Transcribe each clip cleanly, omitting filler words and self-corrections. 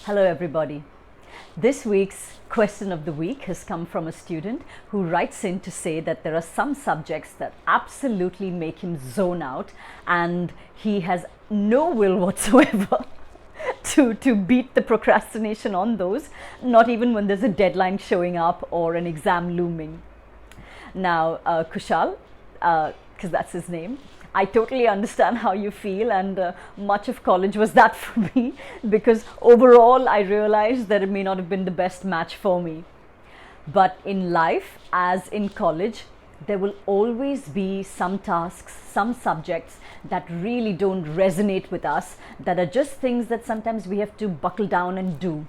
Hello everybody. This week's question of the week has come from a student who writes in to say that there are some subjects that absolutely make him zone out and he has no will whatsoever to beat the procrastination on those, not even when there's a deadline showing up or an exam looming. Now, Kushal, because that's his name, I totally understand how you feel, and much of college was that for me, because overall I realized that it may not have been the best match for me. But in life, as in college, there will always be some tasks, some subjects that really don't resonate with us, that are just things that sometimes we have to buckle down and do.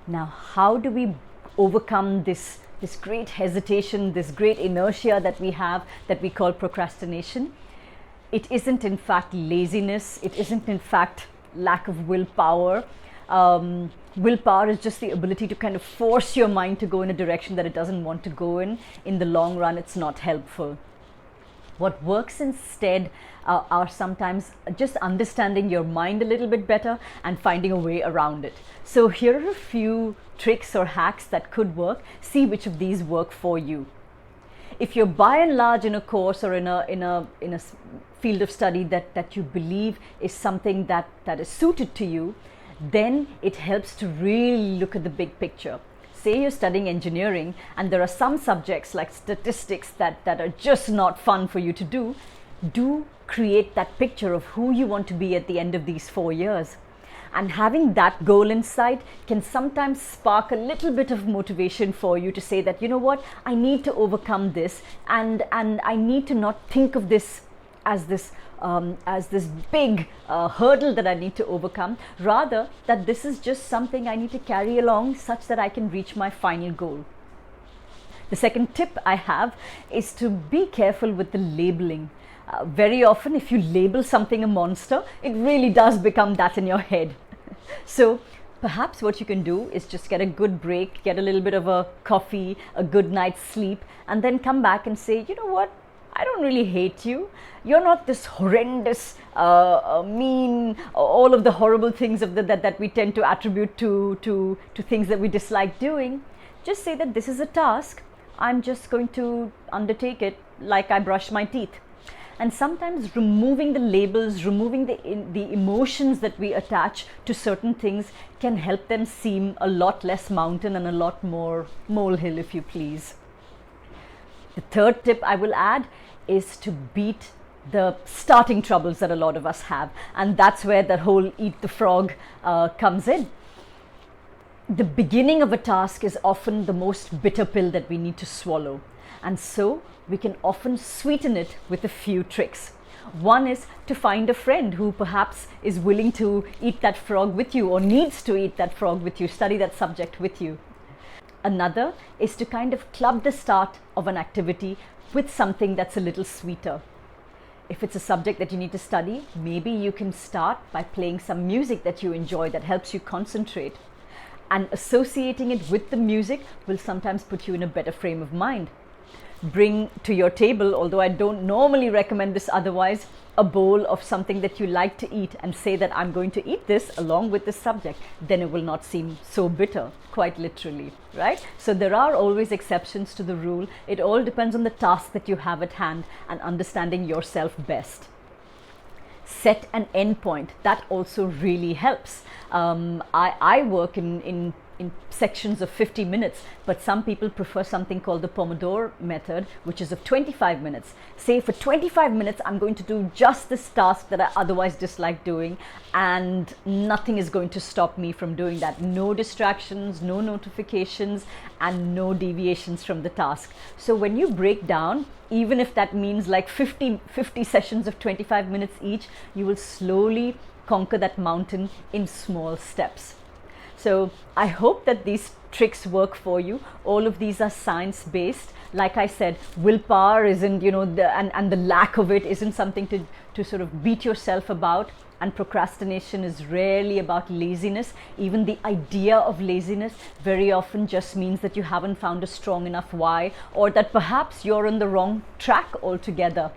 Now, how do we overcome this great hesitation, this great inertia that we have, that we call procrastination? It isn't in fact laziness, it isn't in fact lack of willpower. Willpower is just the ability to kind of force your mind to go in a direction that it doesn't want to go in. In the long run, it's not helpful. What works instead are sometimes just understanding your mind a little bit better and finding a way around it. So here are a few tricks or hacks that could work. See which of these work for you. If you're by and large in a course or in a field of study that you believe is something that is suited to you, then it helps to really look at the big picture. Say you're studying engineering and there are some subjects like statistics that are just not fun for you to do create that picture of who you want to be at the end of these 4 years. And having that goal in sight can sometimes spark a little bit of motivation for you to say that, you know what, I need to overcome this, and I need to not think of this as this big hurdle that I need to overcome, rather that this is just something I need to carry along such that I can reach my final goal. The second tip I have is to be careful with the labeling. Very often, if you label something a monster, it really does become that in your head. So perhaps what you can do is just get a good break, get a little bit of a coffee, a good night's sleep, and then come back and say, you know what, I don't really hate you. You're not this horrendous, mean, all of the horrible things that we tend to attribute to things that we dislike doing. Just say that this is a task. I'm just going to undertake it like I brush my teeth. And sometimes removing the labels, removing the emotions that we attach to certain things can help them seem a lot less mountain and a lot more molehill, if you please. The third tip I will add is to beat the starting troubles that a lot of us have. And that's where that whole eat the frog comes in. The beginning of a task is often the most bitter pill that we need to swallow. And so we can often sweeten it with a few tricks. One is to find a friend who perhaps is willing to eat that frog with you, or needs to eat that frog with you, study that subject with you. Another is to kind of club the start of an activity with something that's a little sweeter. If it's a subject that you need to study, maybe you can start by playing some music that you enjoy that helps you concentrate. And associating it with the music will sometimes put you in a better frame of mind. Bring to your table, although I don't normally recommend this otherwise, a bowl of something that you like to eat and say that I'm going to eat this along with this subject. Then it will not seem so bitter, quite literally, right? So there are always exceptions to the rule. It all depends on the task that you have at hand and understanding yourself best. Set an end point. That also really helps. I work in sections of 50 minutes, but some people prefer something called the Pomodoro method, which is of 25 minutes. Say for 25 minutes, I'm going to do just this task that I otherwise dislike doing, and nothing is going to stop me from doing that. No distractions, no notifications, and no deviations from the task. So when you break down, even if that means like 50 sessions of 25 minutes each, you will slowly conquer that mountain in small steps. So I hope that these tricks work for you. All of these are science-based. Like I said, willpower isn't, and the lack of it isn't something to sort of beat yourself about. And procrastination is rarely about laziness. Even the idea of laziness very often just means that you haven't found a strong enough why, or that perhaps you're on the wrong track altogether.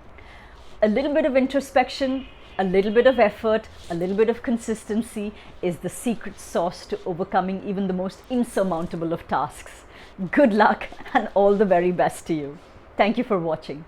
A little bit of introspection, a little bit of effort, a little bit of consistency is the secret sauce to overcoming even the most insurmountable of tasks. Good luck and all the very best to you. Thank you for watching.